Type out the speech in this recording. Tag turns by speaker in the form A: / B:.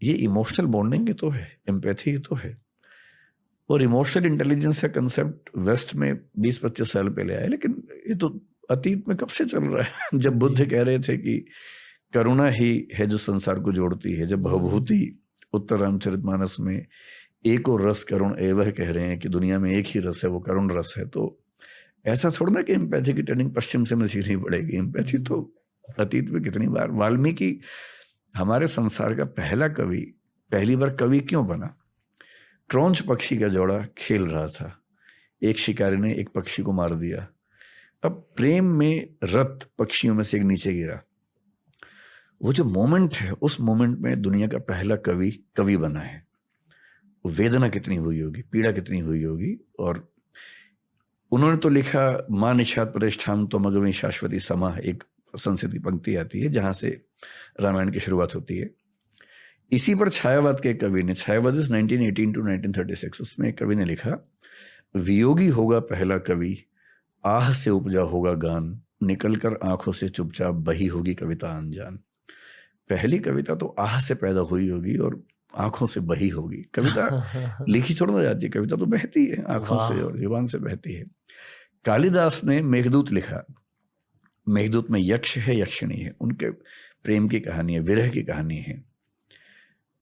A: ये emotional bonding ही तो है, एम्पैथी ही तो है। और इमोशनल इंटेलिजेंस का कंसेप्ट वेस्ट में 20-25 साल पहले आया, लेकिन ये तो अतीत में कब से चल रहा है। जब बुद्ध कह रहे थे कि करुणा ही है जो संसार को जोड़ती है, जब भवभूति उत्तर रामचरितमानस में एक और रस करुण एवह कह रहे हैं कि दुनिया में एक ही रस है, वो करुण रस है, तो ऐसा थोड़ा ना कि एम्पैथी की ट्रेनिंग पश्चिम से सीखनी पड़ेगी। एम्पैथी तो अतीत में कितनी बार, वाल्मीकि हमारे संसार का पहला कवि, पहली बार कवि क्यों बना? क्रौंच पक्षी का जोड़ा खेल रहा था, एक शिकारी ने एक पक्षी को मार दिया, अब प्रेम में रत पक्षियों में से एक नीचे गिरा। वो जो मोमेंट है, उस मोमेंट में दुनिया का पहला कवि कवि बना है। वेदना कितनी हुई होगी, पीड़ा कितनी हुई होगी। और उन्होंने तो लिखा, मां निषाद प्रतिष्ठान तो मगवी शाश्वती समा, एक संस्कृत की पंक्ति आती है जहां से रामायण की शुरुआत होती है। इसी पर छायावाद के कवि ने, छायावाद 1918 to 1936, उसमें एक कवि ने लिखा, वियोगी होगा पहला कवि, आह से उपजा होगा गान, निकलकर आंखों से चुपचाप बही होगी कविता अनजान। पहली कविता तो आह से पैदा हुई होगी और आंखों से बही होगी। कविता लिखी थोड़ा ना जाती है, कविता तो बहती है आंखों से और जुबान से बहती है। कालिदास ने मेघदूत लिखा, मेघदूत में यक्ष है, यक्षिणी है, उनके प्रेम की कहानी है, विरह की कहानी है।